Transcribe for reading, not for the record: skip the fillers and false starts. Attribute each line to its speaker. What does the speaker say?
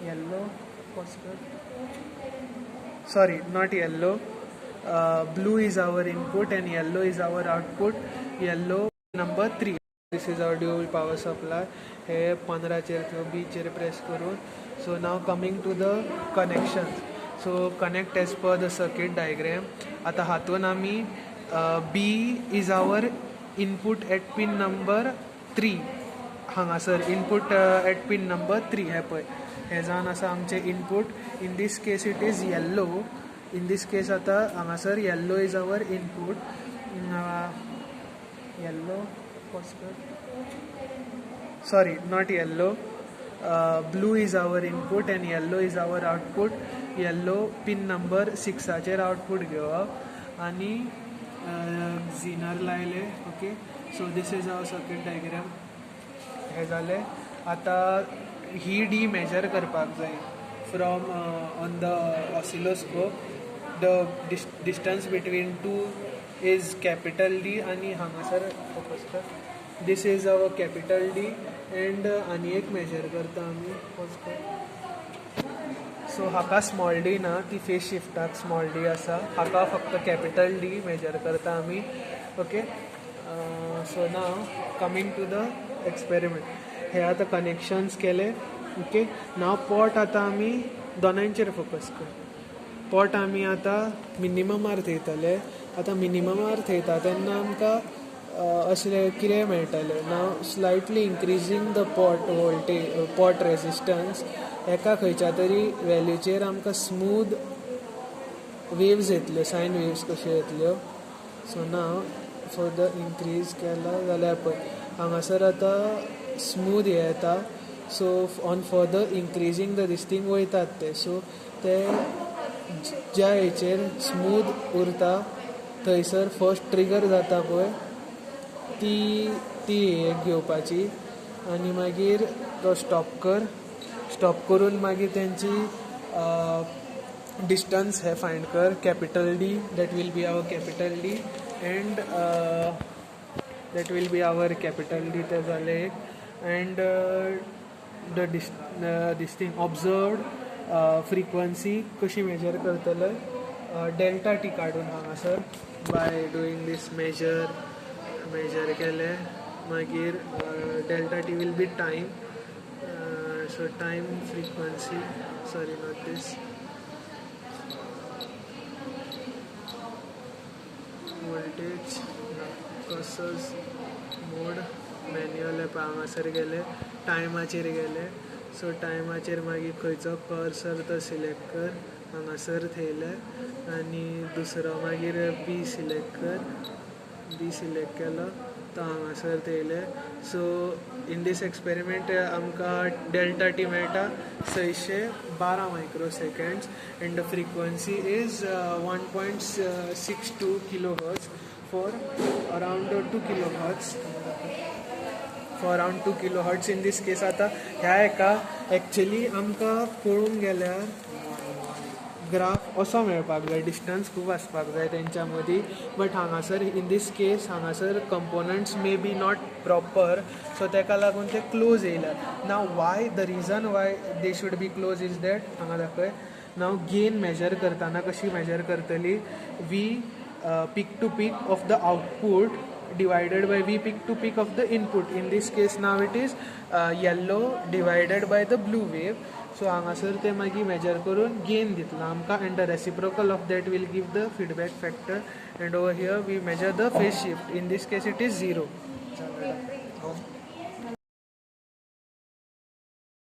Speaker 1: yellow, sorry, not yellow. Blue is our input and yellow is our output. Yellow number 3. This is our dual power supply. He 15 chair किंवा B chair press करून. So now coming to the connections. So connect as per the circuit diagram. आता हातून आमी B is our input at pin number 3. हांगासर input at pin number 3 हे पळय. हे जावन आसा आमचे input. In this case it is yellow. In this case आता हांगासर yellow is our input. Yellow, sorry, not yellow. Blue is our input and yellow is our output. Yellow pin number 6 चेर output घेवप आणि zener लायले. Okay, so this is our circuit diagram. हे जाले. आता ही D measure करपाक जाय from on the oscilloscope. The distance between two is capital D आणि हांगासर focus कर. This is our capital D and आणि एक measure करता आमी. So हाका small d ना, ती phase shiftaक small d आसा. हाका फक्त capital D measure करता आमी. Okay, so now coming to the experiment. हे आता connections केले. Okay, now port आता आमी दोनांचेर focus कर. पॉट आमी आतां मिनिममार थेयतले. आतां मिनिममार थेयता तेन्ना आमकां असलें कितें मेळटलें. Now slightly increasing the pot voltage pot resistance एका खंयच्या तरी वॅल्यूचेर आमकां स्मूथ वेव्स येतल्यो, सायन वेव्स कश्यो येतल्यो. सो नाव फर्दर इन्क्रीज केला जाल्यार पळय हांगासर आतां स्मूथ हे येता. So on further increasing the this thing वयतात ते. सो ते ज्या हेचेर स्मूथ उरता थंयसर फर्स्ट ट्रिगर जाता पळय ती एक घेवपाची आनी मागीर तो स्टॉप करून मागीर तेंची डिस्टन्स हे फायंड कर. Capital D that will be our capital D and that will be our capital D ते जाले एक. And the this thing observed frequency कशी मेजर करतले डेल्टा टी काडून हांगासर बाय डुईंग दीस मेजर केले मागीर delta T will be time. So time frequency sorry not this voltage कसस मोड मॅन्युअल हांगासर गेले टायमाचेर गेले. सो टायमाचेर मागीर खंयचो कर्सर तो सिलेक्ट कर हांगासर थेयले आनी दुसरो मागीर बी सिलेक्ट केलो तो हांगासर थेयले. सो इन दीस एक्सपेरिमेंट आमकां डेल्टा टी मेळटा 612 microseconds and the frequency is 1.62 kilo hertz for around 2 kilo hertz. For around 2 kilo hertz in this case. आतां ह्या एका एक्चुअली आमकां पळोवंक गेल्यार ग्राफ असो मेळपाक जाय. डिस्टन्स खूब आसपाक जाय तेंच्या मदीं. बट हांगासर इन दीस केस हांगासर components may be not proper. So तेका लागून ते क्लोज येयल्या. Now why the reason why they should be close is that हांगा दाखय. नाव गेन मेजर करतना कशी मेजर करतली we peak to peak of the output divided by V peak to peak of the input. In this case now it is yellow divided by the blue wave. So हांगासर ते मागीर major करून gain दितलो आमकां and the reciprocal of that will give the feedback factor and over here we measure the phase shift. In this case it is 0.